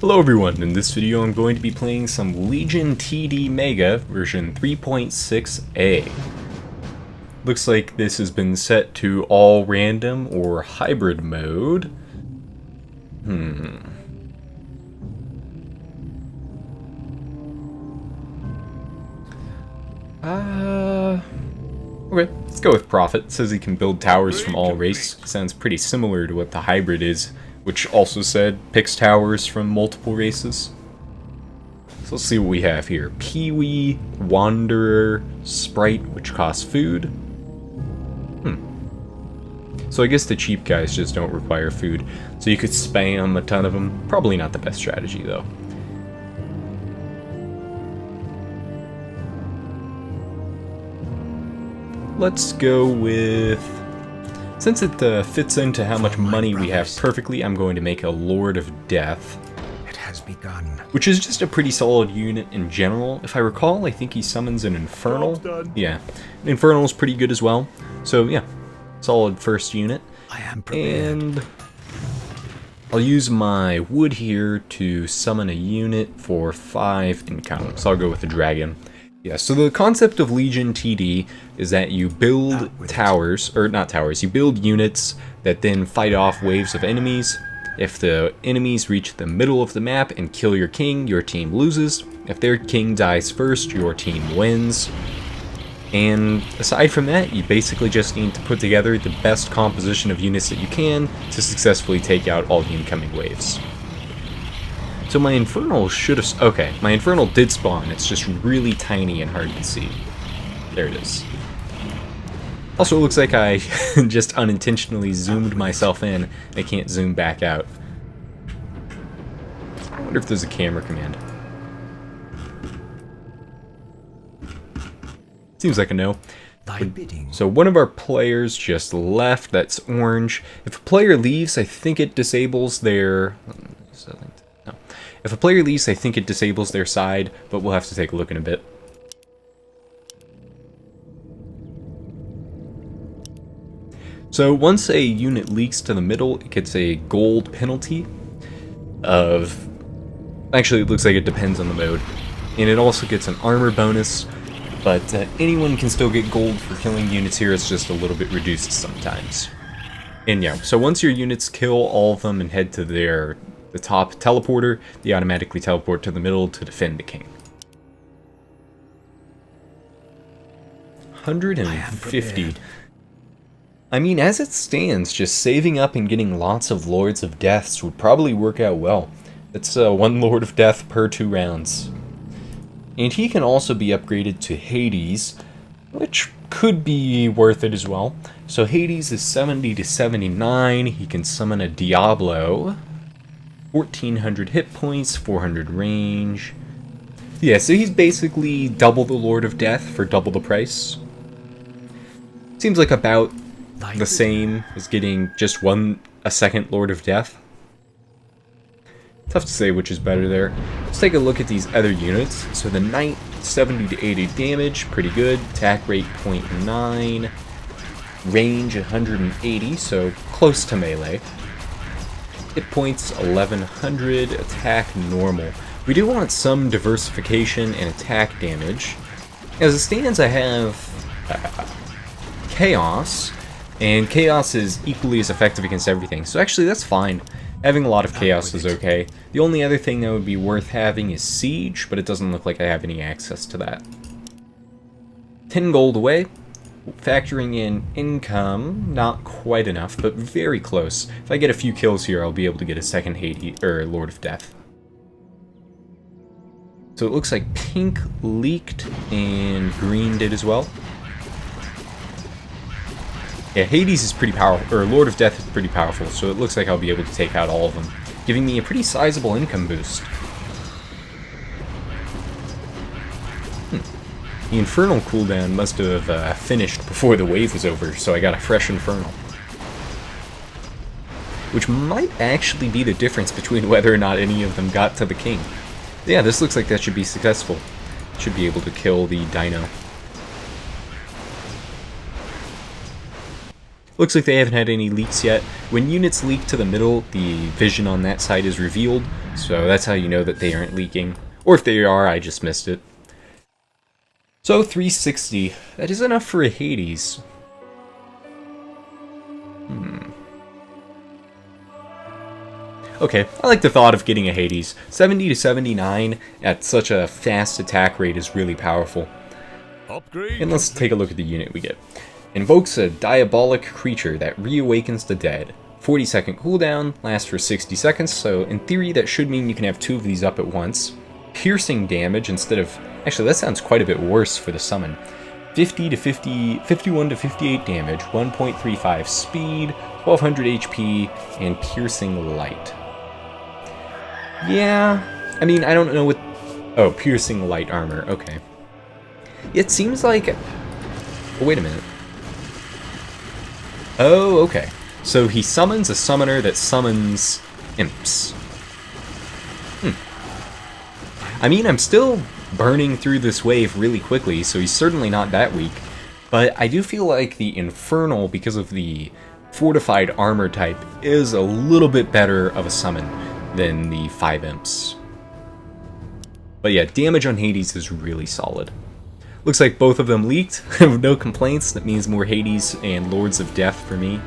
Hello everyone, in this video I'm going to be playing some Legion TD Mega version 3.6a. Looks like this has been set to all random or hybrid mode. Okay, let's go with Prophet. It says he can build towers from all race. Sounds pretty similar to what the hybrid is, which also said picks towers from multiple races. So let's see what we have here. Peewee, Wanderer, Sprite, which costs food. So I guess the cheap guys just don't require food, so you could spam a ton of them. Probably not the best strategy though. Let's go with... Since it fits into how much money we have perfectly, I'm going to make a Lord of Death. It has begun. Which is just a pretty solid unit in general. If I recall, I think he summons an Infernal. Yeah, Infernal is pretty good as well. So yeah, solid first unit. I am prepared. And I'll use my wood here to summon a unit for 5 income. So I'll go with the dragon. Yeah, so the concept of Legion TD is that you build towers, or not towers, you build units that then fight off waves of enemies. If the enemies reach the middle of the map and kill your king, your team loses. If their king dies first, your team wins. And aside from that, you basically just need to put together the best composition of units that you can to successfully take out all the incoming waves. So my Infernal should have... Okay, my Infernal did spawn. It's just really tiny and hard to see. There it is. Also, it looks like I just unintentionally zoomed myself in. I can't zoom back out. I wonder if there's a camera command. Seems like a no. So one of our players just left. That's orange. If a player leaves, I think it disables their... No. If a player leaves, I think it disables their side, but we'll have to take a look in a bit. So once a unit leaks to the middle, it gets a gold penalty of... Actually, it looks like it depends on the mode. And it also gets an armor bonus, but anyone can still get gold for killing units here. It's just a little bit reduced sometimes. And yeah, so once your units kill all of them and head to the top teleporter, they automatically teleport to the middle to defend the king. 150. I mean, as it stands, just saving up and getting lots of Lords of Deaths would probably work out well. That's 1 Lord of Death per 2 rounds. And he can also be upgraded to Hades, which could be worth it as well. So Hades is 70 to 79. He can summon a Diablo. 1400 hit points, 400 range. Yeah, so he's basically double the Lord of Death for double the price. Seems like about the same as getting just a second Lord of Death. Tough to say which is better there. Let's take a look at these other units. So the Knight, 70 to 80 damage, pretty good. Attack rate 0.9. Range 180, so close to melee. Hit points 1100, attack normal. We do want some diversification and attack damage. As it stands, I have Chaos, and Chaos is equally as effective against everything, so actually that's fine. Having a lot of Chaos is okay. The only other thing that would be worth having is Siege, but it doesn't look like I have any access to that. 10 gold away. Factoring in income, not quite enough, but very close. If I get a few kills here, I'll be able to get a second Hades, or Lord of Death. So it looks like pink leaked and green did as well. Yeah, Hades is pretty powerful, or Lord of Death is pretty powerful, so it looks like I'll be able to take out all of them, giving me a pretty sizable income boost. The Infernal cooldown must have finished before the wave was over, so I got a fresh Infernal. Which might actually be the difference between whether or not any of them got to the king. Yeah, this looks like that should be successful. Should be able to kill the Dino. Looks like they haven't had any leaks yet. When units leak to the middle, the vision on that side is revealed, so that's how you know that they aren't leaking. Or if they are, I just missed it. So 360, that is enough for a Hades. Okay, I like the thought of getting a Hades. 70 to 79 at such a fast attack rate is really powerful. Upgrade. And let's take a look at the unit we get. Invokes a diabolic creature that reawakens the dead. 40-second cooldown, lasts for 60 seconds, so in theory that should mean you can have 2 of these up at once. Piercing damage instead of... Actually, that sounds quite a bit worse for the summon. 51 to 58 damage, 1.35 speed, 1200 HP, and piercing light. Yeah, I mean, I don't know what... Oh, piercing light armor, okay. It seems like... Oh, wait a minute. Oh, okay. So he summons a summoner that summons imps. I mean, I'm still burning through this wave really quickly, so he's certainly not that weak. But I do feel like the Infernal, because of the fortified armor type, is a little bit better of a summon than the 5 imps. But yeah, damage on Hades is really solid. Looks like both of them leaked. I have no complaints. That means more Hades and Lords of Death for me.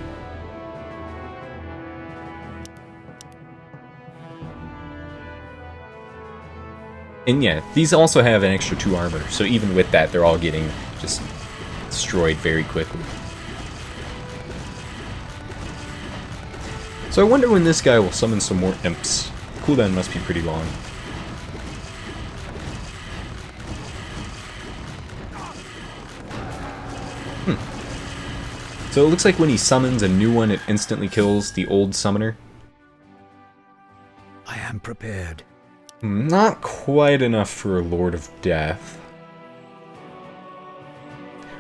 And yeah, these also have an extra 2 armor, so even with that, they're all getting just destroyed very quickly. So I wonder when this guy will summon some more imps. The cooldown must be pretty long. So it looks like when he summons a new one, it instantly kills the old summoner. I am prepared. Not quite enough for a Lord of Death.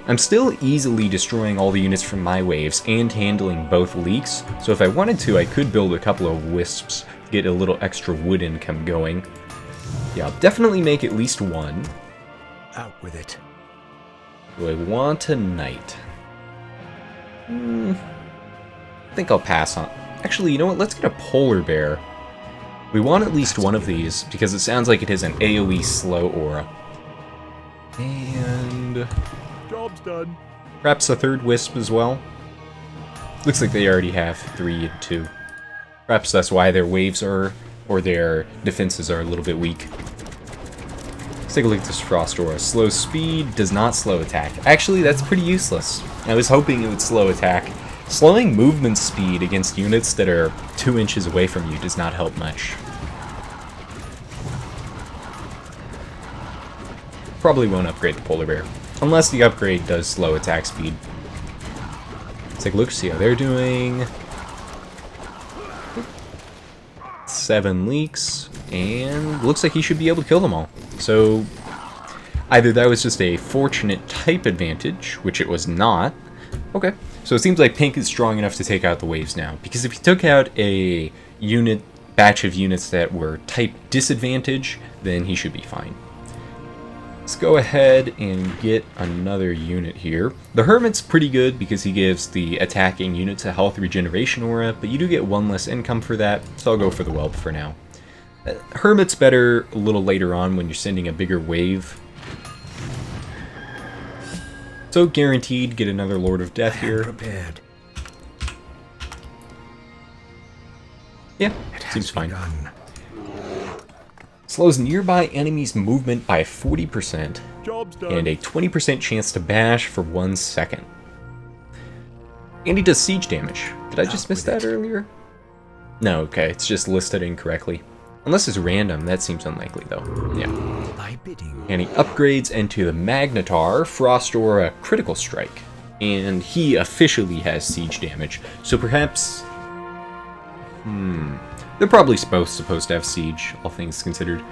I'm still easily destroying all the units from my waves and handling both leaks, so if I wanted to, I could build a couple of wisps to get a little extra wood income going. Yeah, I'll definitely make at least one. Out with it. Do I want a knight? I think I'll pass on. Actually, you know what? Let's get a polar bear. We want at least one of these, because it sounds like it has an AoE slow aura. And... Job's done. perhaps a 3rd wisp as well. Looks like they already have 3 and 2. Perhaps that's why their waves are, or their defenses are a little bit weak. Let's take a look at this Frost Aura. Slow speed does not slow attack. Actually, that's pretty useless. I was hoping it would slow attack. Slowing movement speed against units that are 2 inches away from you does not help much. Probably won't upgrade the polar bear, unless the upgrade does slow attack speed. Let's take a look, see how they're doing. 7 leaks, and looks like he should be able to kill them all. So, either that was just a fortunate type advantage, which it was not. Okay, so it seems like pink is strong enough to take out the waves now, because if he took out a batch of units that were type disadvantage, then he should be fine. Let's go ahead and get another unit here. The Hermit's pretty good because he gives the attacking units a health regeneration aura, but you do get 1 less income for that, so I'll go for the Whelp for now. Hermit's better a little later on when you're sending a bigger wave. So guaranteed get another Lord of Death here. Prepared. Yeah, seems fine. Slows nearby enemies' movement by 40%, Job's done. and a 20% chance to bash for 1 second. And he does siege damage. Did I just miss that earlier? No, okay, it's just listed incorrectly. Unless it's random, that seems unlikely though. Yeah. My bidding. And he upgrades into the Magnetar, Frost Aura Critical Strike. And he officially has siege damage, so perhaps... They're probably supposed to have siege, all things considered.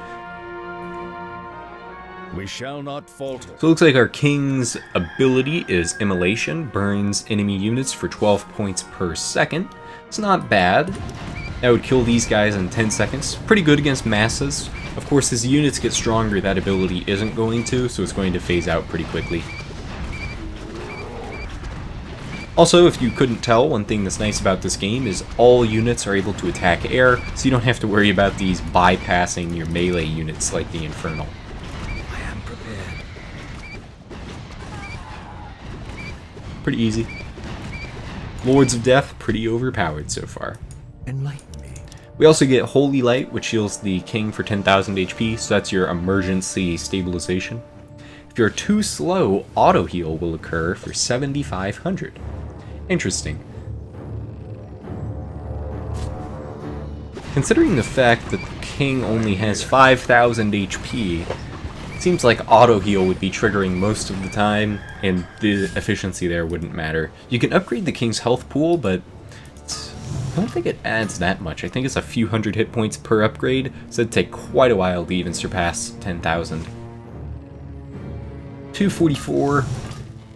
We shall not falter. So it looks like our king's ability is Immolation, burns enemy units for 12 points per second. It's not bad. That would kill these guys in 10 seconds. Pretty good against masses. Of course, as units get stronger, that ability isn't going to, so it's going to phase out pretty quickly. Also, if you couldn't tell, one thing that's nice about this game is all units are able to attack air, so you don't have to worry about these bypassing your melee units like the Infernal. I am prepared. Pretty easy. Lords of Death, pretty overpowered so far. Enlighten me. We also get Holy Light, which heals the king for 10,000 HP, so that's your emergency stabilization. If you're too slow, auto heal will occur for 7,500. Interesting. Considering the fact that the king only has 5,000 HP, it seems like auto heal would be triggering most of the time, and the efficiency there wouldn't matter. You can upgrade the king's health pool, but I don't think it adds that much. I think it's a few hundred hit points per upgrade, so it'd take quite a while to even surpass 10,000. 244.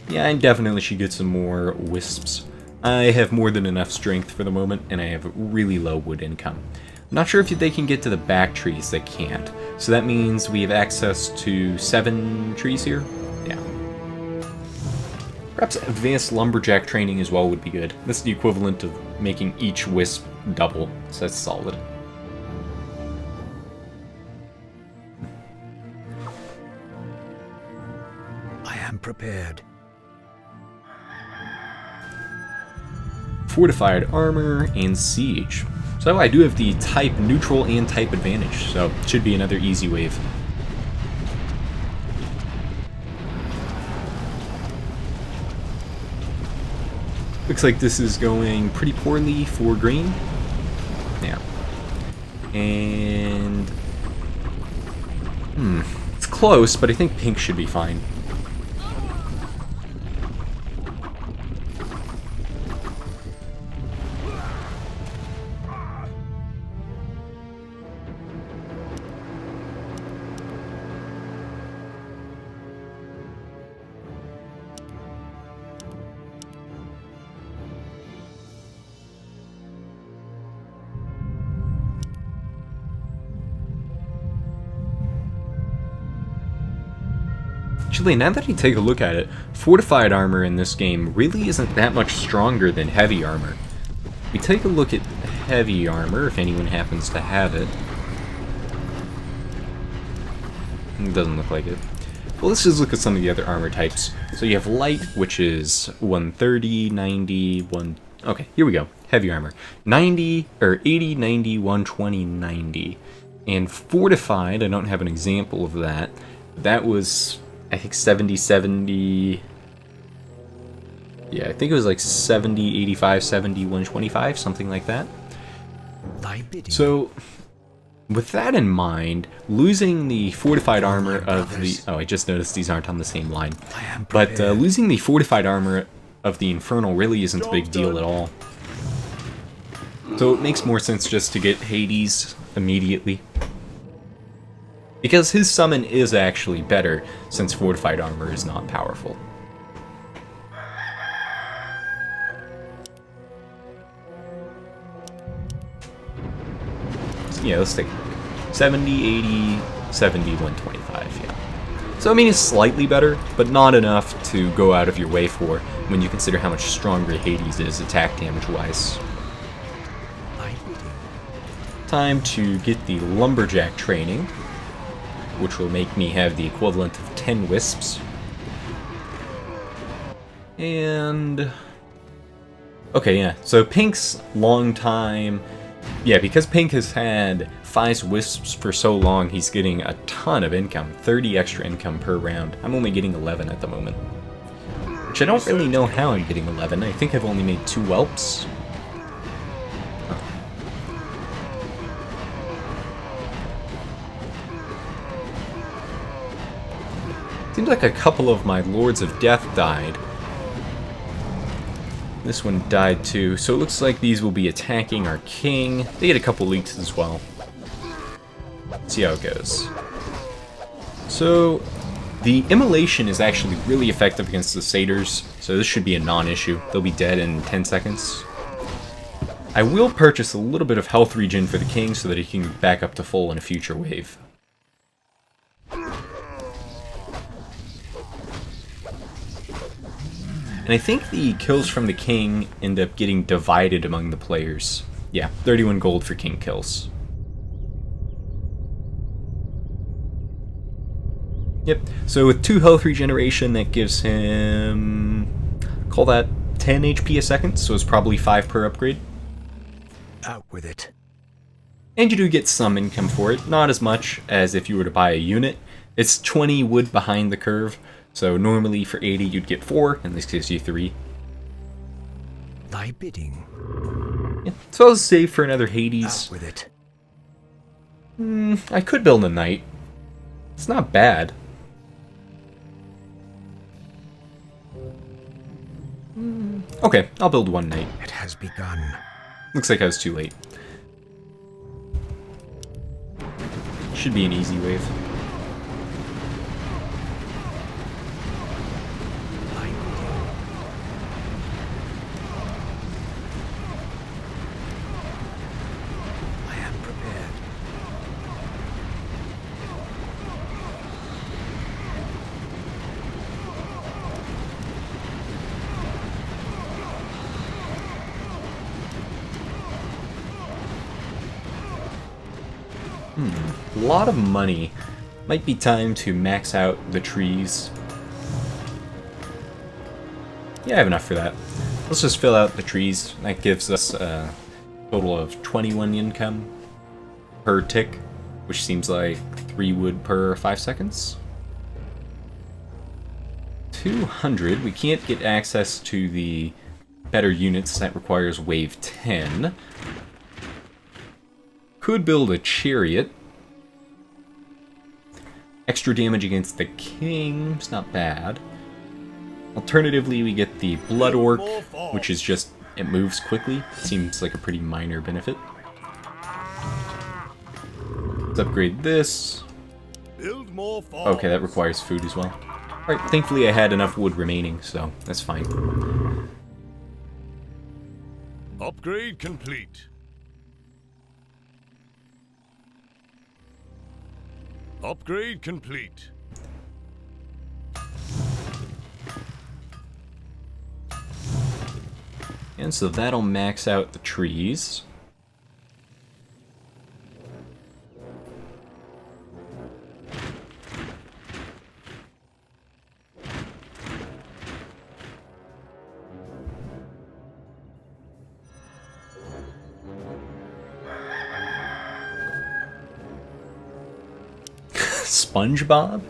Yeah, I definitely should get some more wisps. I have more than enough strength for the moment, and I have really low wood income. I'm not sure if they can get to the back trees. They can't. So that means we have access to 7 trees here? Yeah. Perhaps advanced lumberjack training as well would be good. That's the equivalent of making each wisp double, so that's solid. I am prepared. Fortified armor and siege. So I do have the type neutral and type advantage, so it should be another easy wave. Looks like this is going pretty poorly for green. Yeah. And it's close, but I think pink should be fine. Actually, now that you take a look at it, fortified armor in this game really isn't that much stronger than heavy armor. We take a look at heavy armor, if anyone happens to have it. It doesn't look like it. Well, let's just look at some of the other armor types. So you have light, which is 130, 90, 1... Okay, here we go. Heavy armor. 90, or 80, 90, 120, 90. And fortified, I don't have an example of that. That was... I think 70, 70... Yeah, I think it was like 70, 85, 70, 125, something like that. Thy bidding. So, with that in mind, losing the fortified armor of the... Oh, I just noticed these aren't on the same line. I am But prepared. losing the fortified armor of the Infernal really isn't a big deal at all. So it makes more sense just to get Hades immediately. Because his summon is actually better, since fortified armor is not powerful. So yeah, let's take a look. 70, 80, 70, 125, yeah. So I mean, it's slightly better, but not enough to go out of your way for when you consider how much stronger Hades is attack damage-wise. Thy bidding. Time to get the Lumberjack training, which will make me have the equivalent of 10 wisps. And... okay, yeah, so Pink's long time... Yeah, because Pink has had 5 wisps for so long, he's getting a ton of income. 30 extra income per round. I'm only getting 11 at the moment. Which I don't really know how I'm getting 11. I think I've only made 2 whelps. Seems like a couple of my Lords of Death died. This one died too, so it looks like these will be attacking our king. They get a couple leaks as well. See how it goes. So, the immolation is actually really effective against the satyrs, so this should be a non-issue. They'll be dead in 10 seconds. I will purchase a little bit of health regen for the king so that he can get back up to full in a future wave. And I think the kills from the king end up getting divided among the players. Yeah, 31 gold for king kills. Yep, so with 2 health regeneration, that gives him, call that 10 HP a second, so it's probably 5 per upgrade. Out with it. And you do get some income for it, not as much as if you were to buy a unit. It's 20 wood behind the curve, so normally for 80 you'd get 4, and this gives you 3. Thy bidding. Yeah, so I'll save for another Hades. Out with it. I could build a knight. It's not bad. Okay, I'll build one knight. It has begun. Looks like I was too late. Should be an easy wave. Thy bidding. I am prepared. A lot of money. Might be time to max out the trees. Yeah, I have enough for that. Let's just fill out the trees. That gives us a total of 21 income per tick, which seems like 3 wood per 5 seconds. 200. We can't get access to the better units. That requires wave 10. Could build a chariot. Extra damage against the king. It's not bad. Alternatively, we get the blood orc, which is just, it moves quickly. Seems like a pretty minor benefit. Let's upgrade this. Build more forts. Okay, that requires food as well. Alright, thankfully I had enough wood remaining, so that's fine. Upgrade complete. Upgrade complete. And so that'll max out the trees. SpongeBob?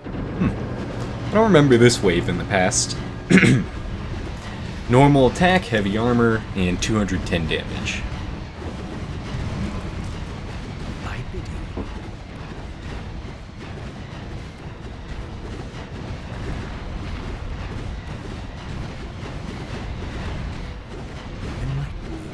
I don't remember this wave in the past. Normal attack, heavy armor, and 210 damage. Thy bidding. Enlighten me.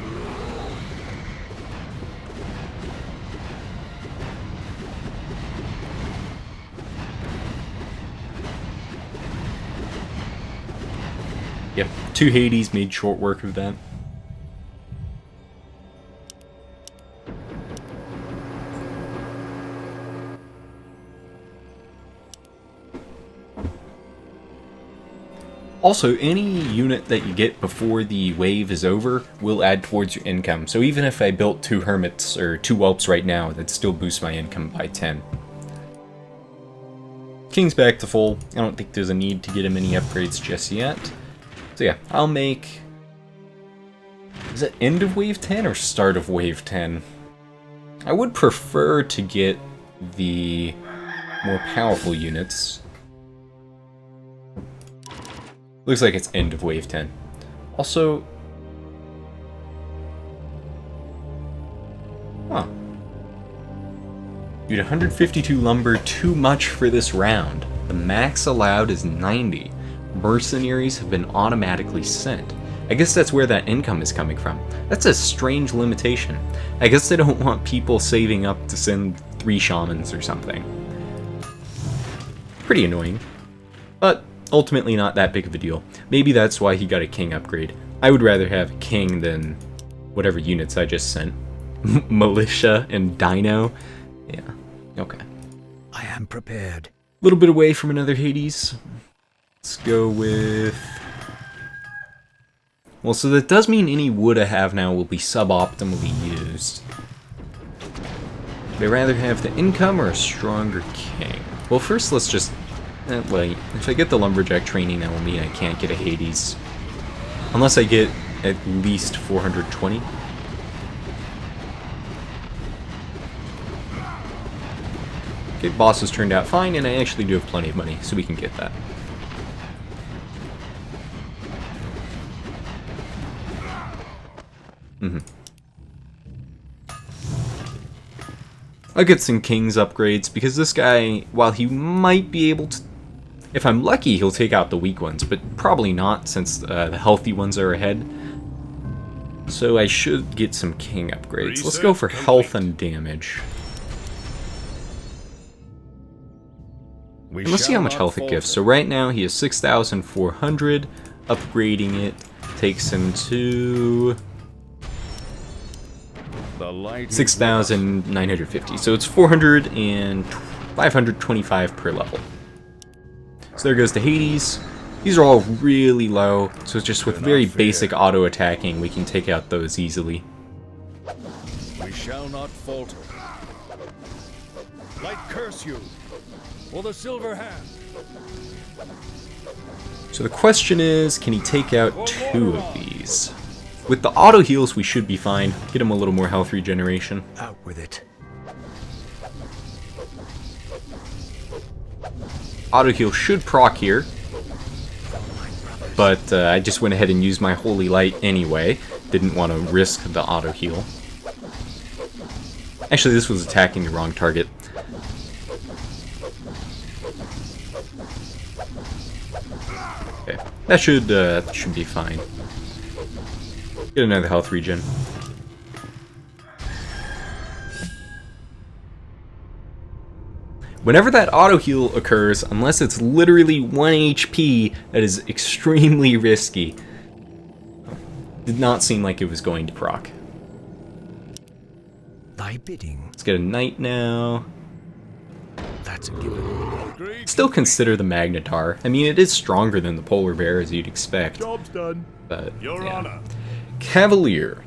Yep, 2 Hades made short work of that. Also, any unit that you get before the wave is over will add towards your income. So even if I built 2 hermits or 2 whelps right now, that'd still boost my income by 10. King's back to full. I don't think there's a need to get him any upgrades just yet. So yeah, I'll make... Is it end of wave 10 or start of wave 10? I would prefer to get the more powerful units. Looks like it's end of wave 10. Also... Huh. Dude, 152 lumber, too much for this round. The max allowed is 90. Mercenaries have been automatically sent. I guess that's where that income is coming from. That's a strange limitation. I guess they don't want people saving up to send 3 shamans or something. Pretty annoying. But ultimately not that big of a deal. Maybe that's why he got a king upgrade. I would rather have a king than whatever units I just sent. Militia and Dino. Yeah, okay. I am prepared. A little bit away from another Hades. Let's go with Well, so that does mean any wood I have now will be suboptimally used. Would I rather have the income or a stronger king? Well, first let's just... wait, if I get the Lumberjack training, that will mean I can't get a Hades. Unless I get at least 420. Okay, bosses turned out fine, and I actually do have plenty of money, so we can get that. I'll get some King's upgrades, because this guy, while he might be able to... If I'm lucky, he'll take out the weak ones, but probably not, since the healthy ones are ahead. So I should get some King upgrades. Let's go for health and damage. And let's see how much health it gives. So right now he has 6,400. Upgrading it takes him to 6,950. So it's 400 and 525 per level. So there goes the Hades. These are all really low, so it's just with very basic auto attacking we can take out those easily. We shall not falter. Light curse you, or the silver hand. So the question is, can he take out 2 of these? With the auto heals, we should be fine. Get him a little more health regeneration. Out with it. Auto heal should proc here. But I just went ahead and used my Holy Light anyway. Didn't want to risk the auto heal. Actually, this was attacking the wrong target. Okay, that should be fine. Get another health regen. Whenever that auto heal occurs, unless it's literally 1 HP, that is extremely risky. Did not seem like it was going to proc. Thy bidding. Let's get a knight now. That's a given. Still consider the Magnetar. I mean, it is stronger than the Polar Bear, as you'd expect. Job's done. But, Your yeah. honor. Cavalier.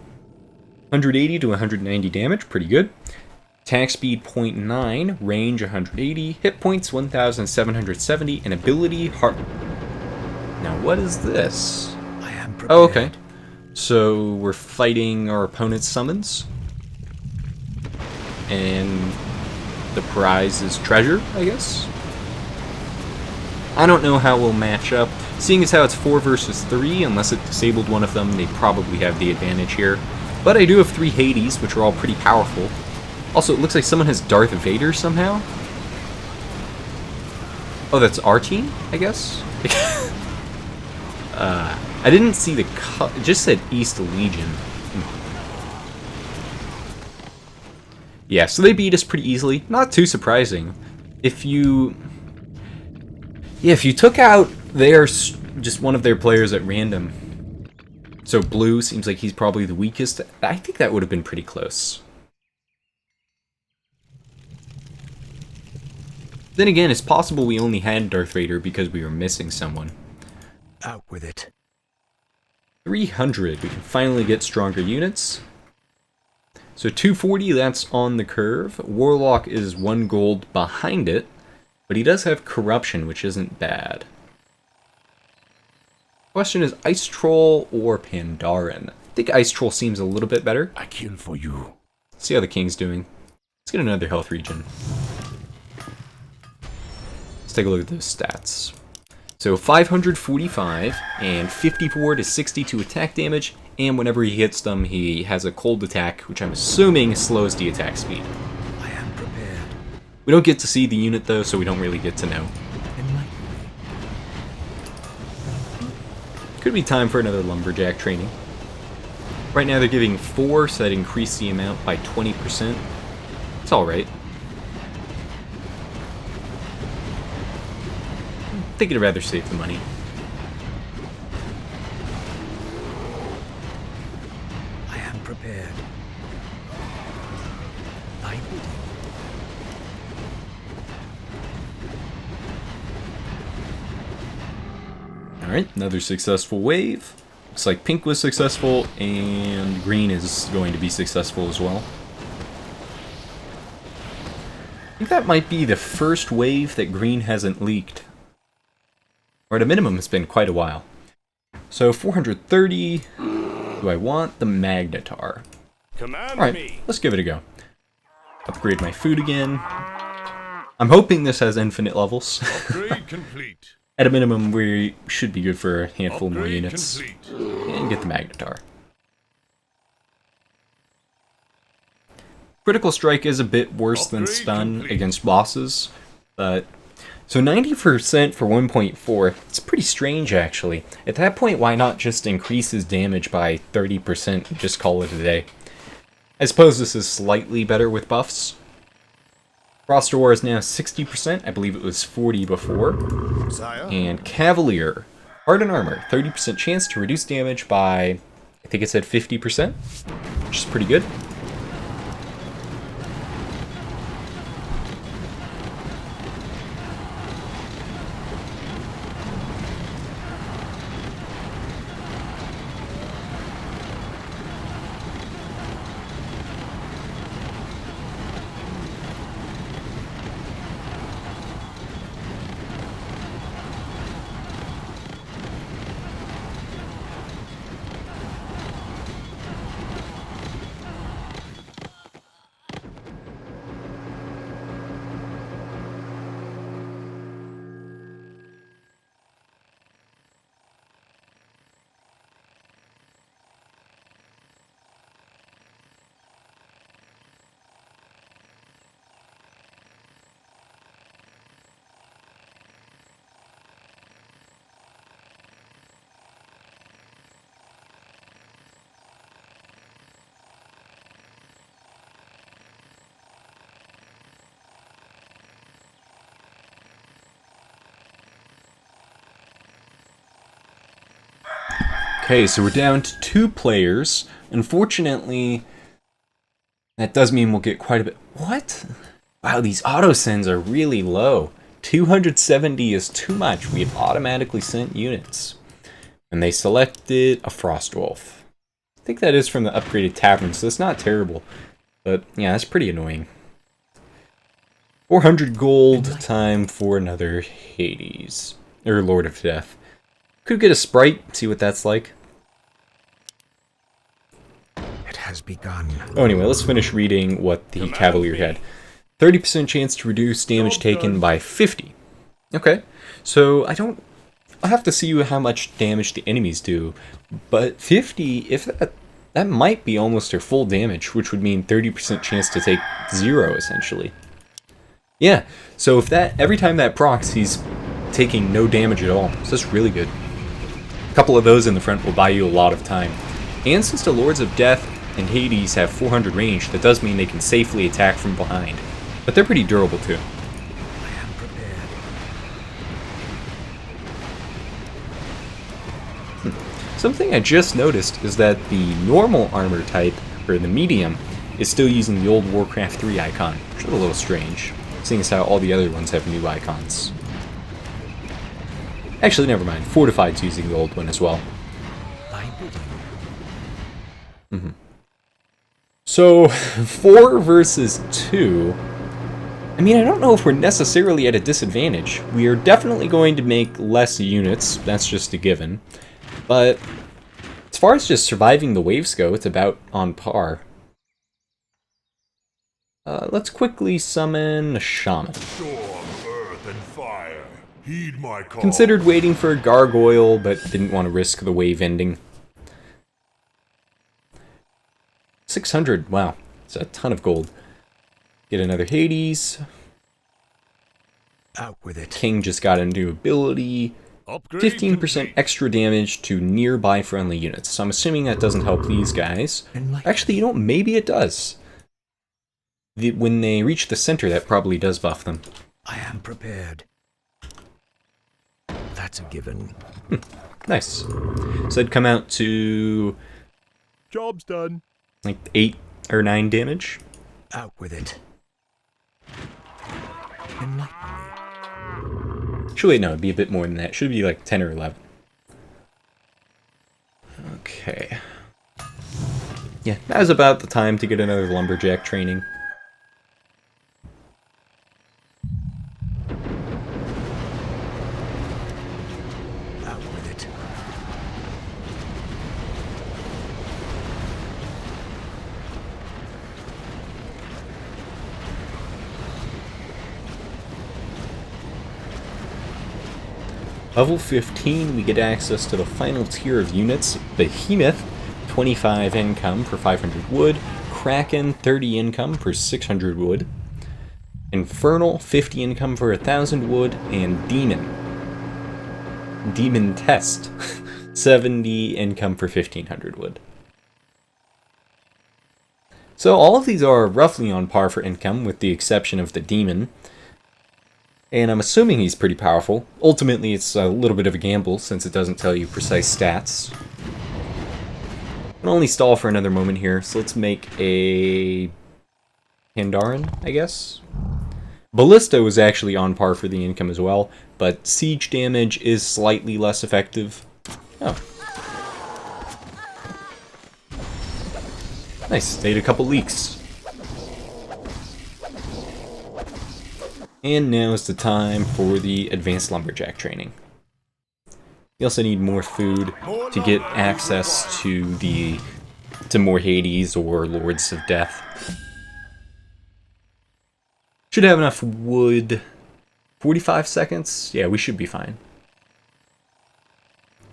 180 to 190 damage, pretty good. Attack speed 0.9, range 180, hit points 1,770, and ability heart. Now what is this? I am prepared. Oh, okay. So we're fighting our opponent's summons. And the prize is treasure, I guess? I don't know how we'll match up. Seeing as how it's 4 versus 3, unless it disabled one of them, they probably have the advantage here. But I do have 3 Hades, which are all pretty powerful. Also, it looks like someone has Darth Vader somehow. Oh, that's our team, I guess? I didn't see the it just said East Legion. Yeah, so they beat us pretty easily. Not too surprising. If you took out just one of their players at random. So blue seems like he's probably the weakest. I think that would have been pretty close. Then again, it's possible we only had Darth Vader because we were missing someone. Out with it. 300, we can finally get stronger units. So 240, that's on the curve. Warlock is 1 gold behind it, but he does have corruption, which isn't bad. Question is Ice Troll or Pandaren? I think Ice Troll seems a little bit better. I kill for you. Let's see how the King's doing. Let's get another health regen. Let's take a look at those stats. So 545 and 54 to 62 attack damage, and whenever he hits them, he has a cold attack, which I'm assuming slows the attack speed. I am prepared. We don't get to see the unit though, so we don't really get to know. Enlighten me. Could be time for another Lumberjack training. Right now they're giving 4, so that increased the amount by 20%. It's alright. I think I'd rather save the money. I am prepared. Thy bidding. Alright, another successful wave. Looks like pink was successful, and green is going to be successful as well. I think that might be the first wave that green hasn't leaked. Or at a minimum, it's been quite a while. So 430. Do I want the Magnetar? Alright, let's give it a go. Upgrade my food again. I'm hoping this has infinite levels. Upgrade complete. At a minimum, we should be good for a handful more Upgrade units. complete. And get the Magnetar. Critical Strike is a bit worse than Upgrade Stun complete. against bosses, but... So 90% for 1.4, it's pretty strange actually. At that point, why not just increase his damage by 30% and just call it a day? I suppose this is slightly better with buffs. Frost War is now 60%, I believe it was 40 before. Sire? And Cavalier, Hardened Armor, 30% chance to reduce damage by, I think it said 50%, which is pretty good. Okay, so we're down to 2 players. Unfortunately, that does mean we'll get quite a bit... What? Wow, these auto-sends are really low. 270 is too much. We have automatically sent units. And they selected a Frostwolf. I think that is from the upgraded tavern, so it's not terrible. But, yeah, that's pretty annoying. 400 gold, time for another Hades. Or Lord of Death. Could get a Sprite, see what that's like. It has begun. Oh, anyway, let's finish reading what the Cavalier had. 30% chance to reduce damage taken by 50. Okay, so I'll have to see how much damage the enemies do. But 50, if that might be almost their full damage, which would mean 30% chance to take 0, essentially. Yeah, so if that, every time that procs, he's taking no damage at all. So that's really good. A couple of those in the front will buy you a lot of time. And since the Lords of Death and Hades have 400 range, that does mean they can safely attack from behind. But they're pretty durable too. I am prepared. Something I just noticed is that the normal armor type, or the medium, is still using the old Warcraft 3 icon, which is a little strange, seeing as how all the other ones have new icons. Actually, never mind. Fortified's using the old one as well. Thy bidding. So, 4 versus 2. I mean, I don't know if we're necessarily at a disadvantage. We are definitely going to make less units. That's just a given. But as far as just surviving the waves go, it's about on par. Let's quickly summon a shaman. Storm, earth, and fire. Heed my call. Considered waiting for a gargoyle, but didn't want to risk the wave ending. 600, wow, it's a ton of gold. Get another Hades. Out with it. King just got a new ability. Upgrade 15% complete. extra damage to nearby friendly units. So I'm assuming that doesn't help these guys. Actually, you know, maybe it does. When they reach the center, that probably does buff them. I am prepared. That's a given. Nice. So it'd come out to Job's done. like 8 or 9 damage. Out with it. Enlighten me. Actually, no, it'd be a bit more than that. It should be like 10 or 11. Yeah, now's about the time to get another lumberjack training. Out with it. Level 15, we get access to the final tier of units. Behemoth, 25 income for 500 wood. Kraken, 30 income for 600 wood. Infernal, 50 income for 1,000 wood. And Demon Test, 70 income for 1,500 wood. So all of these are roughly on par for income, with the exception of the Demon. And I'm assuming he's pretty powerful. Ultimately, it's a little bit of a gamble, since it doesn't tell you precise stats. I'll only stall for another moment here, so let's make a Pandaren, I guess? Ballista was actually on par for the income as well, but siege damage is slightly less effective. Oh. Nice, made a couple leaks. And now is the time for the advanced lumberjack training. You also need more food to get access to more Hades or Lords of Death. Should have enough wood. 45 seconds? Yeah, we should be fine.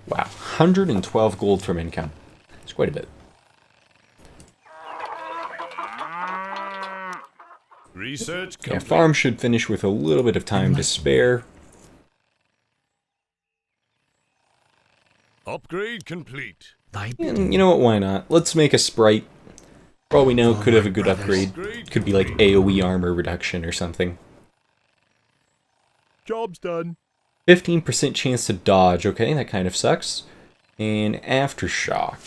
Wow, 112 gold from income. It's quite a bit. Research complete. Yeah, farm should finish with a little bit of time to spare. Upgrade complete. And you know what, why not? Let's make a sprite. For all we know, could have a good upgrade. Could be like AoE armor reduction or something. Job's done. 15% chance to dodge. Okay, that kind of sucks. And Aftershock.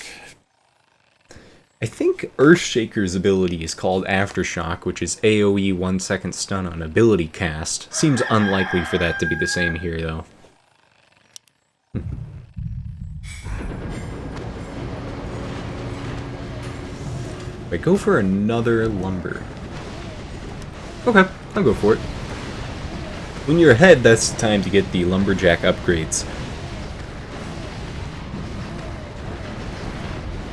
I think Earthshaker's ability is called Aftershock, which is AoE 1 second stun on ability cast. Seems unlikely for that to be the same here, though. I go for another lumber. Okay, I'll go for it. When you're ahead, that's the time to get the Lumberjack upgrades.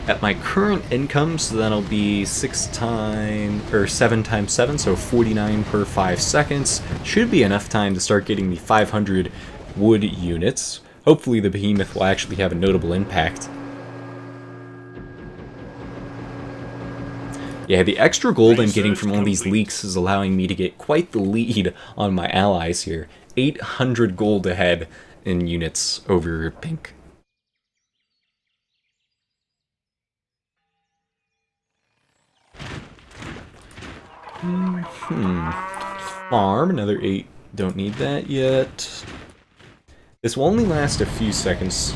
At my current income, so that'll be 7 times 7, so 49 per 5 seconds. Should be enough time to start getting the 500 wood units. Hopefully the Behemoth will actually have a notable impact. Yeah, the extra gold I'm getting from all these leaks is allowing me to get quite the lead on my allies here. 800 gold ahead in units over pink. Farm, another 8. Don't need that yet. This will only last a few seconds.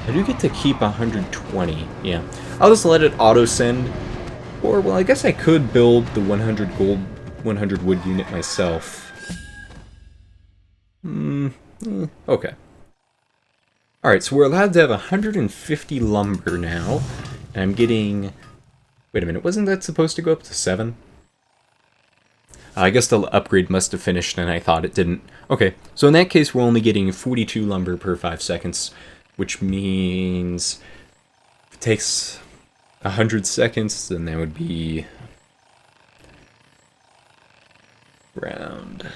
I do get to keep 120. Yeah. I'll just let it auto-send. Or, well, I guess I could build the 100 gold, 100 wood unit myself. Okay. Alright, so we're allowed to have 150 lumber now. And I'm getting... Wait a minute, wasn't that supposed to go up to 7? I guess the upgrade must have finished and I thought it didn't. Okay, so in that case we're only getting 42 lumber per 5 seconds, which means if it takes 100 seconds, then that would be around...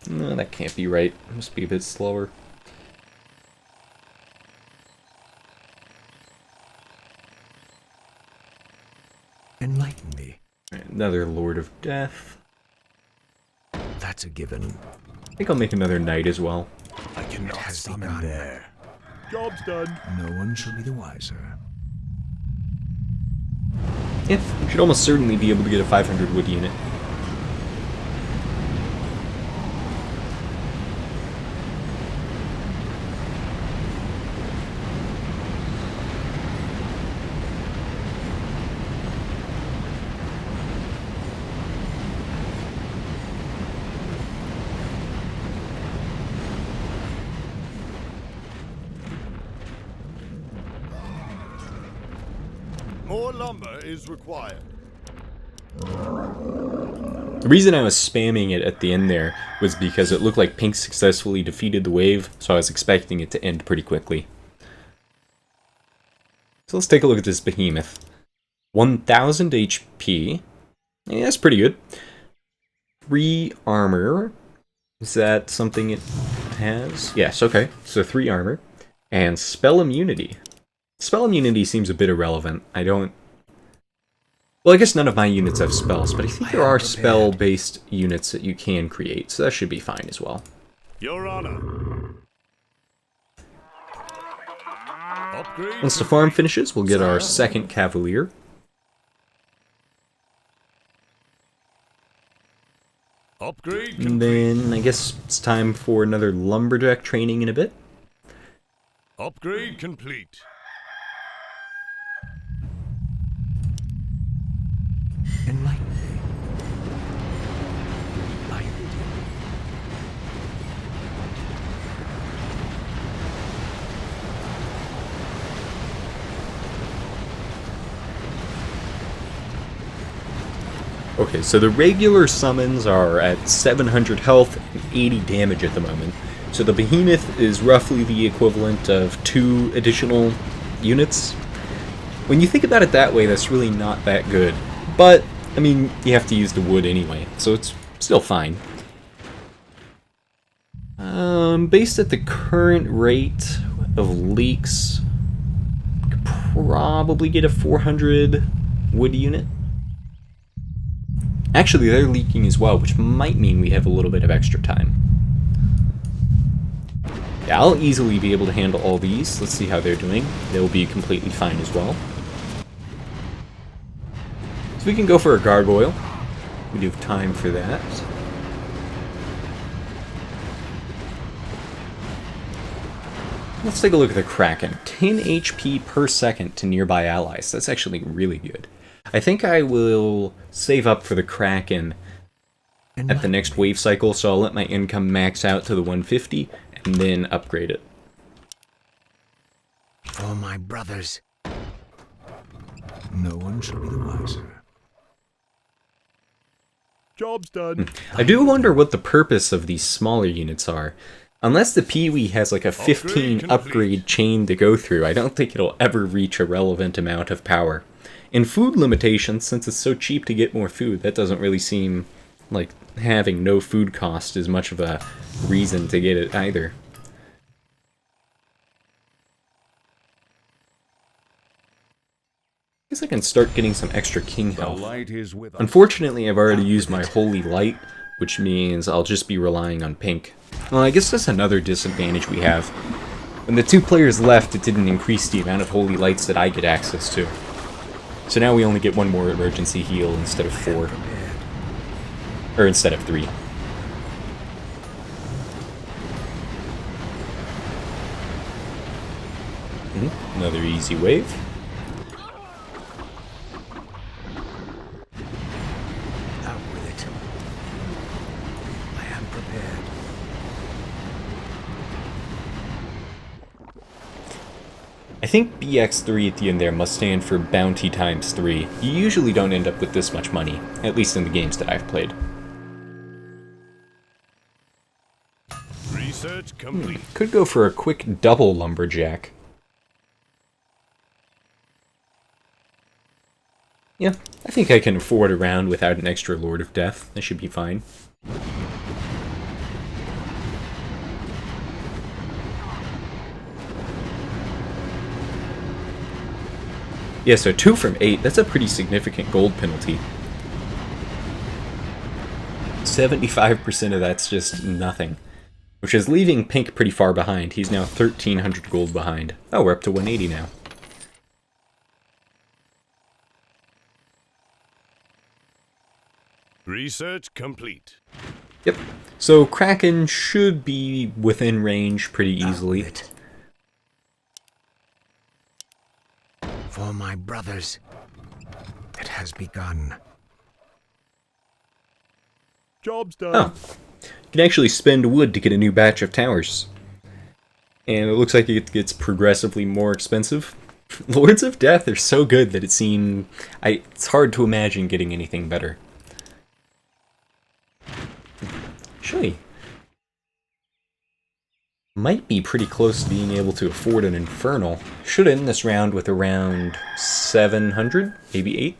No, that can't be right. It must be a bit slower. Enlighten me. Another Lord of Death. That's a given. I think I'll make another knight as well. I cannot has summon begun. there. Job's done. No one shall be the wiser. Yeah, should almost certainly be able to get a 500 wood unit. lumber is required. The reason I was spamming it at the end there was because it looked like pink successfully defeated the wave, so I was expecting it to end pretty quickly. So let's take a look at this Behemoth. 1000 HP. Yeah, that's pretty good. 3 armor. Is that something it has? Yes, okay. So 3 armor. And spell immunity. Spell immunity seems a bit irrelevant. Well, I guess none of my units have spells, but I think there are spell-based units that you can create, so that should be fine as well. Your Honor. Upgrade. Once the farm finishes, we'll get our second Cavalier. Upgrade. And then I guess it's time for another Lumberjack training in a bit. Upgrade complete. Enlighten me. Light. Okay, so the regular summons are at 700 health and 80 damage at the moment. So the Behemoth is roughly the equivalent of 2 additional units. When you think about it that way, that's really not that good. But, I mean, you have to use the wood anyway, so it's still fine. Based at the current rate of leaks, could probably get a 400 wood unit. Actually, they're leaking as well, which might mean we have a little bit of extra time. Yeah, I'll easily be able to handle all these. Let's see how they're doing. They'll be completely fine as well. So we can go for a gargoyle. We do have time for that. Let's take a look at the Kraken. 10 HP per second to nearby allies. That's actually really good. I think I will save up for the Kraken at the next wave cycle, so I'll let my income max out to the 150 and then upgrade it. For my brothers. No one shall be the wiser. Job's done. I do wonder what the purpose of these smaller units are. Unless the Peewee has like a 15 upgrade chain to go through, I don't think it'll ever reach a relevant amount of power. In food limitations, since it's so cheap to get more food, that doesn't really seem like having no food cost is much of a reason to get it either. I guess I can start getting some extra king health. Unfortunately, I've already used my holy light, which means I'll just be relying on pink. Well, I guess that's another disadvantage we have. When the 2 players left, it didn't increase the amount of holy lights that I get access to. So now we only get 1 more emergency heal instead of 4. Or instead of 3. Another easy wave. Out with it. I am prepared. I think BX3 at the end there must stand for bounty times 3. You usually don't end up with this much money, at least in the games that I've played. Research complete. Could go for a quick double Lumberjack. Yeah, I think I can afford a round without an extra Lord of Death. That should be fine. Yeah, so 2 from 8, that's a pretty significant gold penalty. 75% of that's just nothing. Which is leaving Pink pretty far behind. He's now 1,300 gold behind. Oh, we're up to 180 now. Research complete. Yep. So Kraken should be within range pretty easily. For my brothers, it has begun. Job's done. Oh. You can actually spend wood to get a new batch of towers. And it looks like it gets progressively more expensive. Lords of Death are so good that it's hard to imagine getting anything better. Actually, might be pretty close to being able to afford an Infernal. Should end this round with around 700, maybe 8?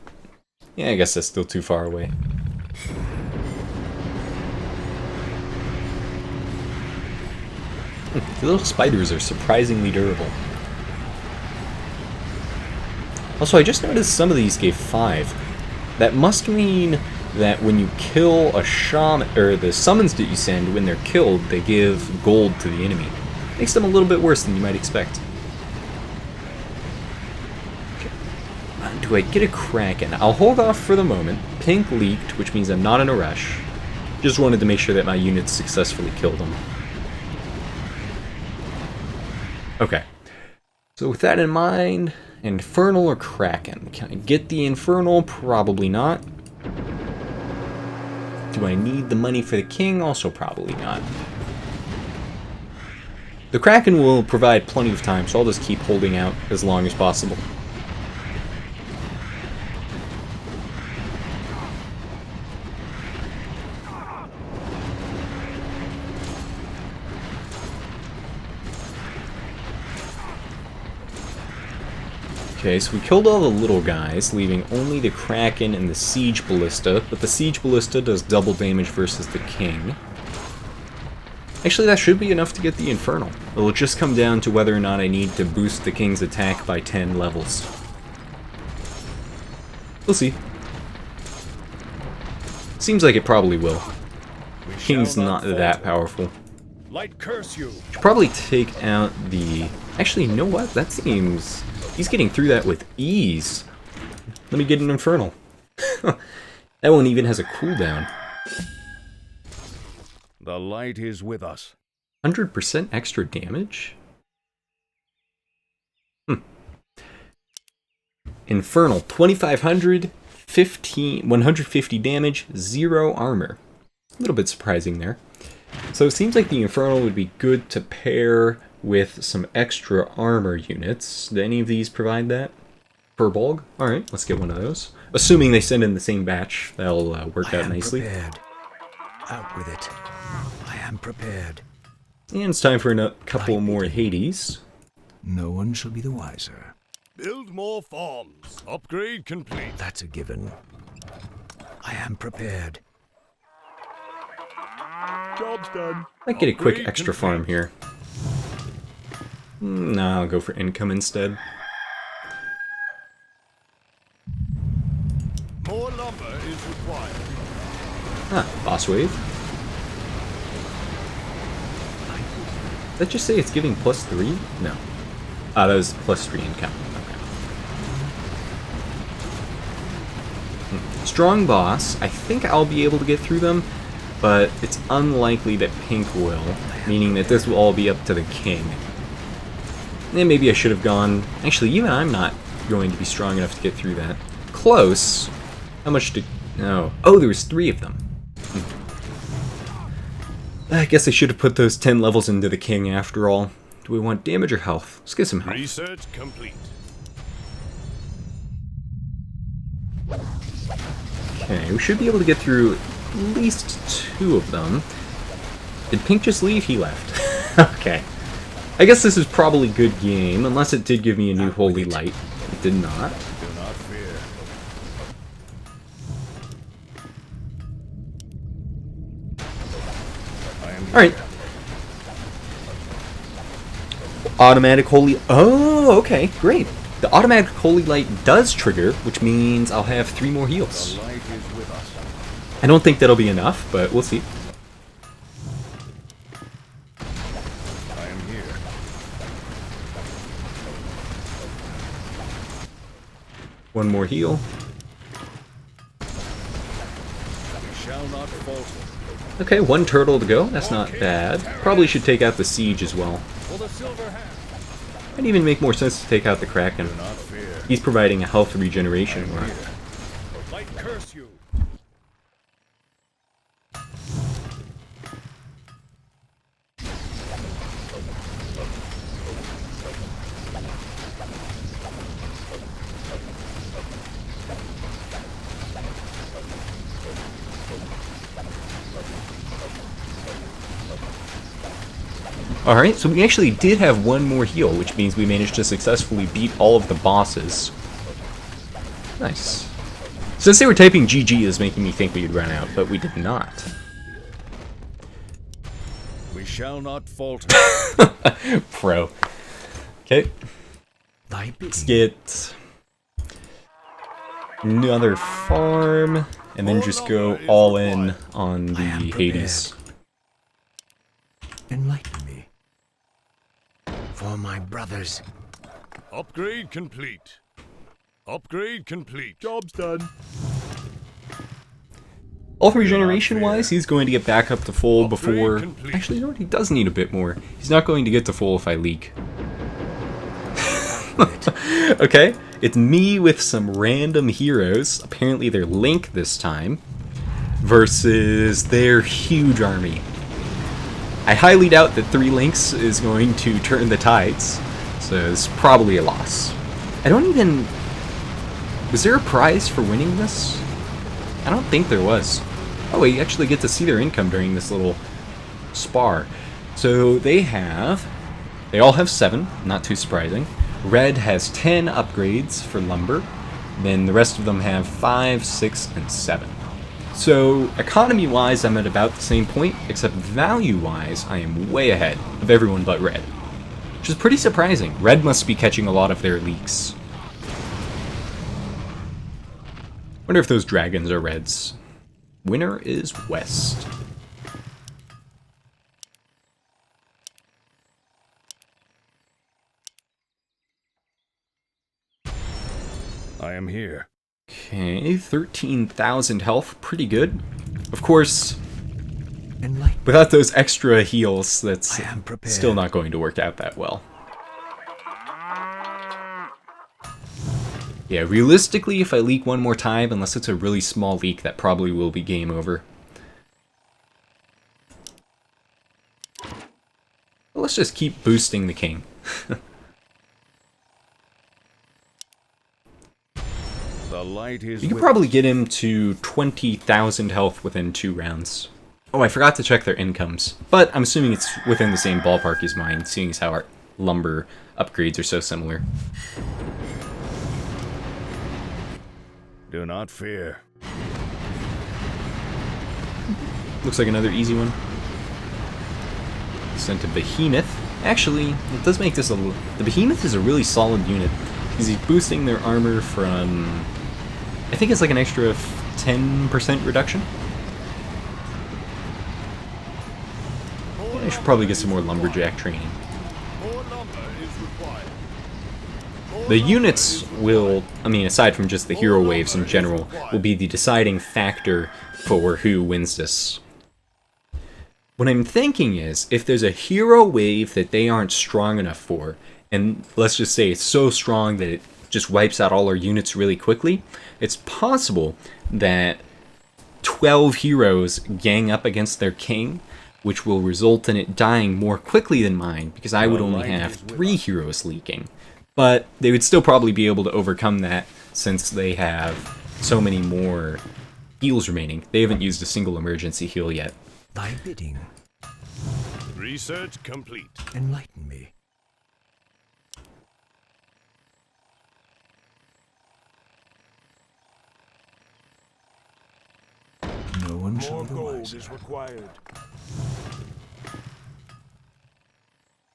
Yeah, I guess that's still too far away. The little spiders are surprisingly durable. Also, I just noticed some of these gave 5. That must mean that when you kill a shaman, or the summons that you send, when they're killed, they give gold to the enemy. Makes them a little bit worse than you might expect. Okay. Do I get a Kraken? I'll hold off for the moment. Pink leaked, which means I'm not in a rush. Just wanted to make sure that my units successfully killed them. Okay. So with that in mind, Infernal or Kraken? Can I get the Infernal? Probably not. Do I need the money for the king? Also probably not. The Kraken will provide plenty of time, so I'll just keep holding out as long as possible. Okay, so we killed all the little guys, leaving only the Kraken and the Siege Ballista, but the Siege Ballista does double damage versus the King. Actually, that should be enough to get the Infernal. It'll just come down to whether or not I need to boost the King's attack by 10 levels. We'll see. Seems like it probably will. King's not that powerful. Light curse you. Should probably take out the... Actually, you know what? That seems... He's getting through that with ease. Let me get an Infernal. That one even has a cooldown. The light is with us. 100% extra damage? Infernal, 2500, 150 damage, 0 armor. A little bit surprising there. So it seems like the Infernal would be good to pair with some extra armor units. Do any of these provide that? Furbolg? Alright, let's get one of those. Assuming they send in the same batch, that'll work out nicely. Prepared. Out with it. I am prepared. And it's time for a couple more Hades. No one shall be the wiser. Build more farms. Upgrade complete. That's a given. I am prepared. Job's done. Might get a quick Upgrade extra complete. farm here. Nah, I'll go for income instead. More lumber is required. Ah, boss wave. Did that just say it's giving +3? No. Ah, that was +3 income. Okay. Strong boss. I think I'll be able to get through them, but it's unlikely that Pink will, meaning that this will all be up to the king. And maybe I should have gone... Actually, even I'm not going to be strong enough to get through that. Close. How much did... No. Oh, there was 3 of them. I guess I should have put those 10 levels into the king after all. Do we want damage or health? Let's get some health. Research complete. Okay, we should be able to get through at least 2 of them. Did Pink just leave? He left. Okay. I guess this is probably good game, unless it did give me a new holy light. It did not. Do not fear. Alright. Automatic holy... Oh, okay, great. The automatic holy light does trigger, which means I'll have 3 more heals. The light is with us. I don't think that'll be enough, but we'll see. I am here. One more heal. We shall not falter. Okay, 1 turtle to go. That's not bad. Probably should take out the siege as well. For the silver hand. Might even make more sense to take out the Kraken. Do not fear. He's providing a health regeneration work. Light curse you. Alright, so we actually did have one more heal, which means we managed to successfully beat all of the bosses. Nice. Since they were typing GG is making me think we'd run out, but we did not. We shall not falter. Pro. Okay. Let's get another farm, and then just go all in on the Hades. Enlighten me. For my brothers. Upgrade complete. Upgrade complete. Job's done. Health regeneration wise, he's going to get back up to full before... Actually, you know what? He does need a bit more. He's not going to get to full if I leak. Okay, it's me with some random heroes. Apparently they're Link this time. Versus their huge army. I highly doubt that 3 Links is going to turn the tides. So it's probably a loss. I don't even... Was there a prize for winning this? I don't think there was. Oh, we actually get to see their income during this little spar. So they all have 7, not too surprising. Red has 10 upgrades for lumber. Then the rest of them have 5, 6, and 7. So economy-wise, I'm at about the same point, except value-wise, I am way ahead of everyone but Red. Which is pretty surprising. Red must be catching a lot of their leaks. Wonder if those dragons are Reds. Winner is West. I am here. Okay, 13,000 health, pretty good. Of course, without those extra heals, that's still not going to work out that well. Yeah, realistically, if I leak one more time, unless it's a really small leak, that probably will be game over. But let's just keep boosting the king. The light is You could probably get him to 20,000 health within 2 rounds. Oh, I forgot to check their incomes. But I'm assuming it's within the same ballpark as mine, seeing as how our lumber upgrades are so similar. Do not fear. Looks like another easy one. Sent to Behemoth. Actually, it does make this a little... The Behemoth is a really solid unit, because he's boosting their armor from... I think it's like an extra 10% reduction. I should probably get some more Lumberjack training. The units will, I mean, aside from just the hero waves in general, will be the deciding factor for who wins this. What I'm thinking is, if there's a hero wave that they aren't strong enough for, and let's just say it's so strong that it just wipes out all our units really quickly, it's possible that 12 heroes gang up against their king, which will result in it dying more quickly than mine, because I would only have 3 heroes leaking. But they would still probably be able to overcome that, since they have so many more heals remaining. They haven't used a single emergency heal yet. Thy bidding. Research complete. Enlighten me. No one shall More be gold wiser. is required.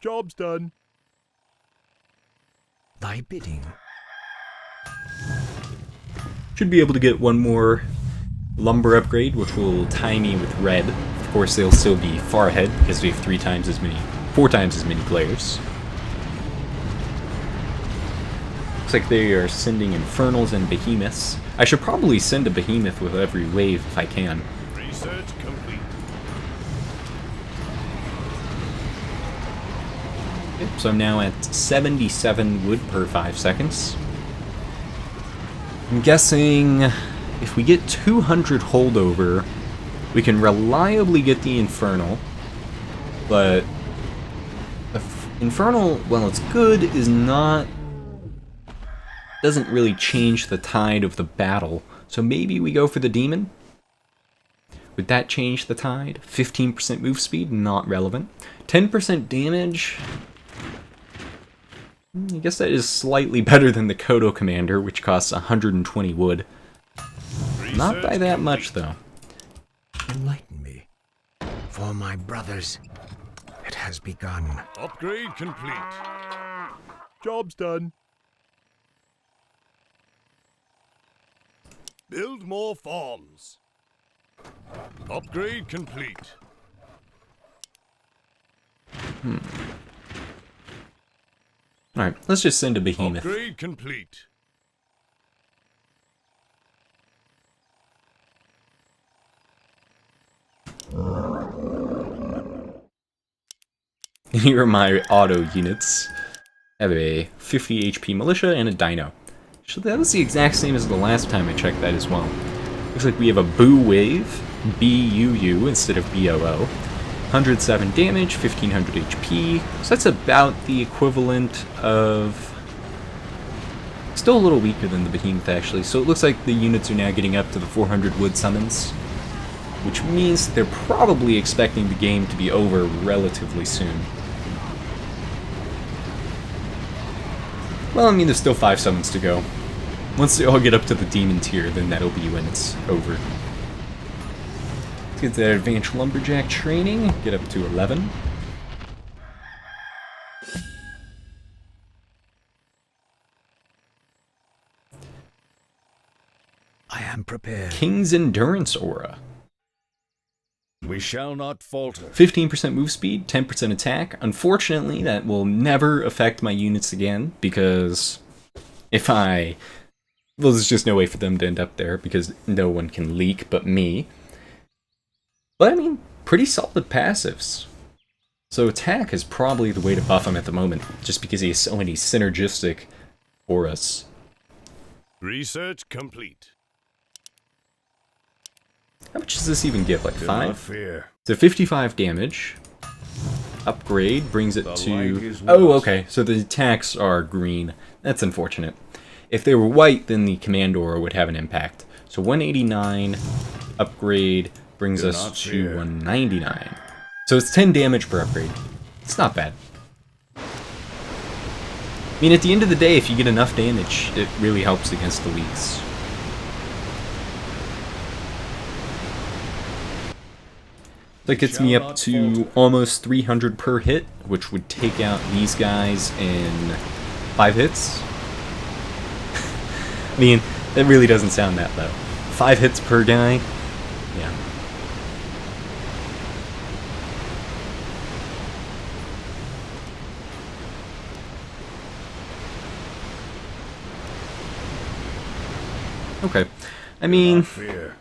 Job's done. Thy bidding. Should be able to get one more lumber upgrade, which will tie me with Red. Of course, they'll still be far ahead, because we have 4 times as many players. Looks like they are sending Infernals and Behemoths. I should probably send a Behemoth with every wave if I can. Research complete. So I'm now at 77 wood per 5 seconds. I'm guessing if we get 200 holdover, we can reliably get the Infernal. But the Infernal, while it's good, is not... doesn't really change the tide of the battle. So maybe we go for the Demon? Would that change the tide? 15% move speed, not relevant. 10% damage. I guess that is slightly better than the Kodo Commander, which costs 120 wood. Not by that much, though. Enlighten me. For my brothers, it has begun. Upgrade complete. Job's done. Build more farms. Upgrade complete. Alright, let's just send a Behemoth. Upgrade complete. Here are my auto units. I have a 50 HP militia and a dino. So that was the exact same as the last time I checked that as well. Looks like we have a Boo Wave, BUU instead of BOO. 107 damage, 1500 HP. So that's about the equivalent of... Still a little weaker than the Behemoth, actually. So it looks like the units are now getting up to the 400 wood summons. Which means they're probably expecting the game to be over relatively soon. Well, I mean, there's still 5 summons to go. Once they all get up to the demon tier, then that'll be when it's over. Let's get that advanced Lumberjack training, get up to 11. I am prepared. King's Endurance Aura. We shall not falter. 15% move speed, 10% attack. Unfortunately, that will never affect my units again, because if I... Well, there's just no way for them to end up there, because no one can leak but me. But, I mean, pretty solid passives. So attack is probably the way to buff him at the moment, just because he has so many synergistic auras. Research complete. How much does this even give? Like Do not 5? fear. So 55 damage. Upgrade brings it The light to... is with Oh, us. okay. So the attacks are green. That's unfortunate. If they were white, then the command aura would have an impact. So 189 upgrade brings Do us not to fear. 199. So it's 10 damage per upgrade. It's not bad. I mean, at the end of the day, if you get enough damage, it really helps against the leaks. That gets me up to almost 300 per hit, which would take out these guys in 5 hits. I mean, that really doesn't sound that low. 5 hits per guy? Yeah. Okay. I mean, Not fear.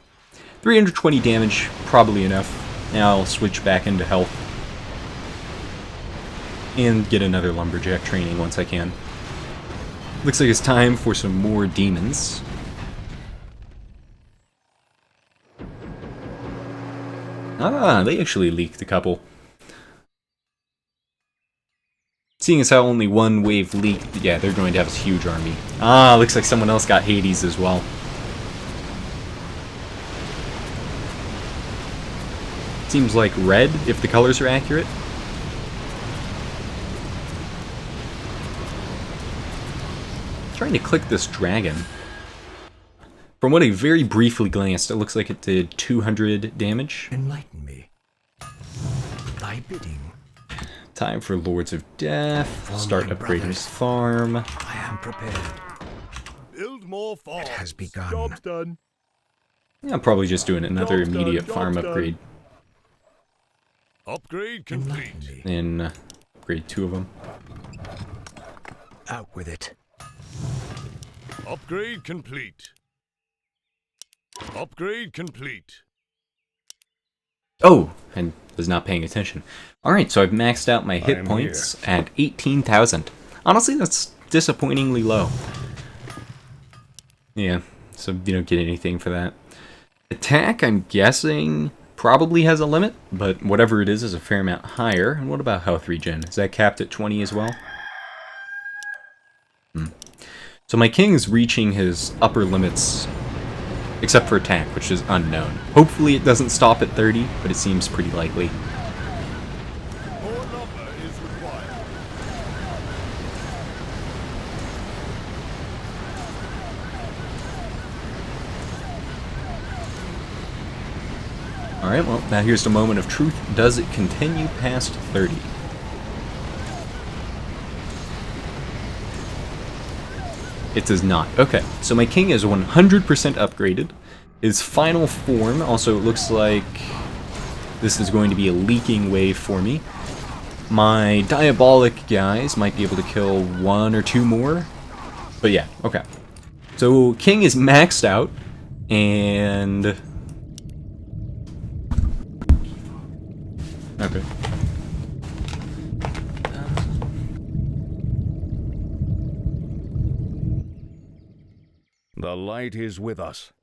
320 damage, probably enough. Now I'll switch back into health. And get another Lumberjack training once I can. Looks like it's time for some more demons. Ah, they actually leaked a couple. Seeing as how only one wave leaked, yeah, they're going to have a huge army. Ah, looks like someone else got Hades as well. Seems like red, if the colors are accurate. Trying to click this dragon. From what I very briefly glanced, it looks like it did 200 damage. Enlighten me. Thy bidding. Time for Lords of Death. For Start my upgrading brothers. his farm. I am prepared. Build more farms. It has begun. Job's done. Yeah, I'm probably just doing another Job's done, immediate job's farm done. upgrade. Upgrade complete. Enlighten me. And upgrade 2 of them. Out with it. Upgrade complete. Upgrade complete. Oh, and was not paying attention. Alright, so I've maxed out my hit am points at 18,000. Honestly, that's disappointingly low. Yeah, so you don't get anything for that. Attack, I'm guessing, probably has a limit, but whatever it is a fair amount higher. And what about health regen? Is that capped at 20 as well? So my king's reaching his upper limits except for attack, which is unknown. Hopefully it doesn't stop at 30, but it seems pretty likely. More lumber is required. Alright, well, now here's the moment of truth. Does it continue past 30? It does not. Okay, so my king is 100% upgraded. His final form, also it looks like this is going to be a leaking wave for me. My diabolic guys might be able to kill 1 or 2 more. But yeah, okay. So king is maxed out, and... okay. The light is with us.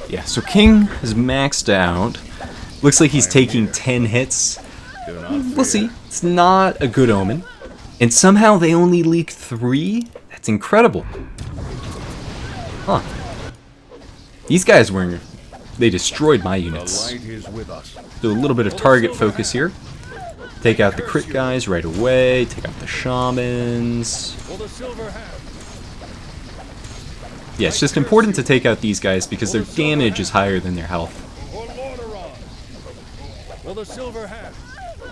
Yeah, so king is maxed out. Looks like he's taking 10 hits. We'll see. It's not a good omen. And somehow they only leak 3? That's incredible. Huh. These guys were... they destroyed my units. The light is with us. Do a little bit of target focus here. Take out the crit guys right away. Take out the shamans. For the silver hat. Yeah, it's just important to take out these guys because their damage is higher than their health. For Lordaeron. For the silver hat.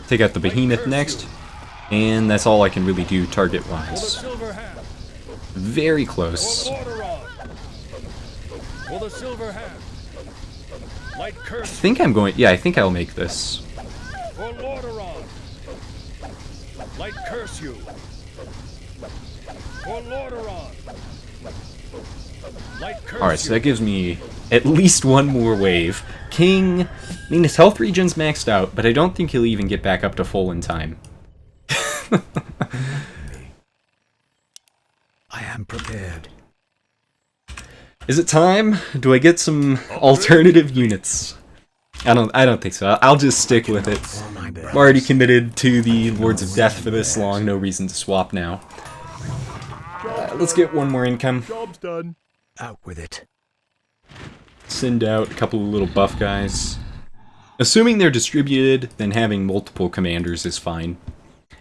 Take out the Behemoth next. And that's all I can really do For the target-wise. silver hat. Very For close. Lordaeron. For the silver hat. Light I curse. think I'm going... yeah, I think I'll make this. For Lordaeron. Light curse you. For Lordaeron. Light curse Alright, so you. that gives me at least 1 more wave. King... I mean, his health regen's maxed out, but I don't think he'll even get back up to full in time. I am prepared. Is it time? Do I get some alternative units? I don't think so. I'll just stick with it. I'm already committed to the Lords of Death for this long, no reason to swap now. Let's get 1 more income. Job's done. Out with it. Send out a couple of little buff guys. Assuming they're distributed, then having multiple commanders is fine.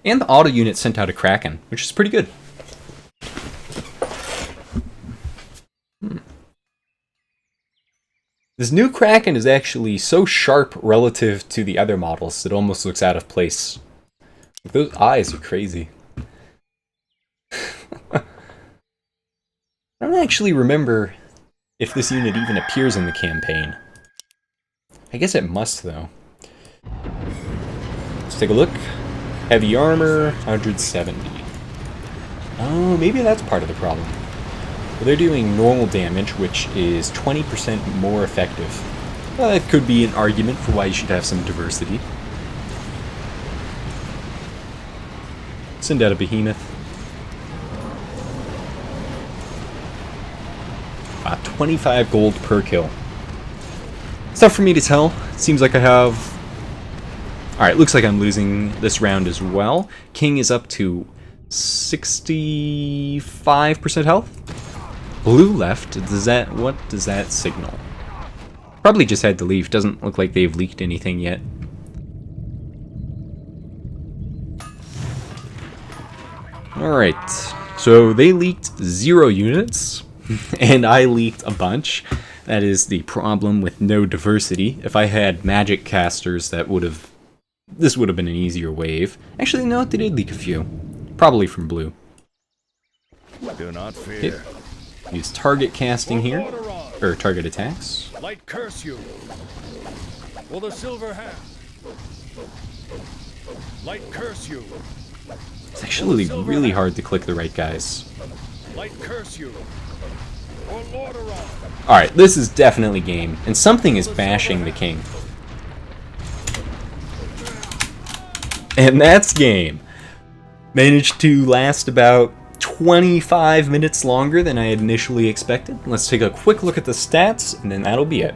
And the auto unit sent out a Kraken, which is pretty good. This new Kraken is actually so sharp relative to the other models that it almost looks out of place. Those eyes are crazy. I don't actually remember if this unit even appears in the campaign. I guess it must, though. Let's take a look. Heavy armor, 170. Oh, maybe that's part of the problem. Well, they're doing normal damage, which is 20% more effective. Well, that could be an argument for why you should have some diversity. Send out a Behemoth. 25 gold per kill. It's tough for me to tell. It seems like I have... Alright, looks like I'm losing this round as well. King is up to 65% health. Blue left. Does that... what does that signal? Probably just had to leave. Doesn't look like they've leaked anything yet. Alright. So they leaked 0 units. And I leaked a bunch. That is the problem with no diversity. If I had magic casters, that would have... this would have been an easier wave. Actually, no, they did leak a few. Probably from blue. Do not fear. Yep. Use target casting here. Or target attacks. Light curse you. For the silver hat. Light curse you. It's actually really hard to click the right guys. Light curse you. For Lordaeron. Alright, this is definitely game. And something is bashing the king. And that's game. Managed to last about 25 minutes longer than I had initially expected. Let's take a quick look at the stats, and then that'll be it.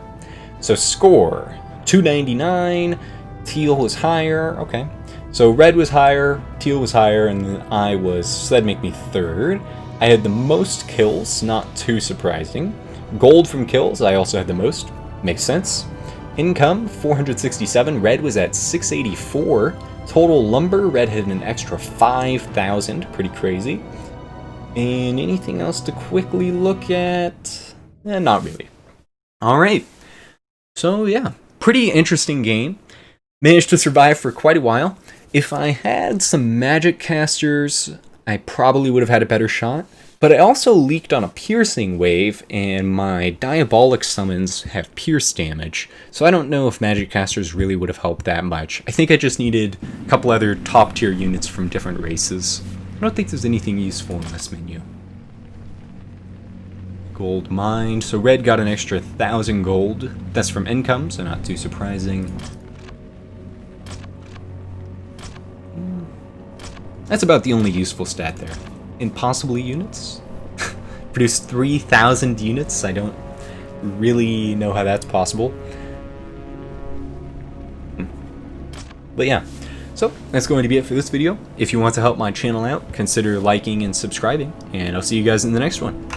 So score, 299, teal was higher, okay. So red was higher, teal was higher, and then I was, so that'd make me third. I had the most kills, not too surprising. Gold from kills, I also had the most. Makes sense. Income, 467. Red was at 684. Total lumber, red had an extra 5,000. Pretty crazy. And anything else to quickly look at? Not really. Alright. So yeah, pretty interesting game. Managed to survive for quite a while. If I had some magic casters, I probably would have had a better shot. But I also leaked on a piercing wave, and my diabolic summons have pierce damage, so I don't know if magic casters really would have helped that much. I think I just needed a couple other top tier units from different races. I don't think there's anything useful in this menu. Gold mined, so red got an extra 1,000 gold. That's from income, so not too surprising. That's about the only useful stat there. Impossibly units? Produced 3,000 units? I don't really know how that's possible. But yeah, so that's going to be it for this video. If you want to help my channel out, consider liking and subscribing, and I'll see you guys in the next one.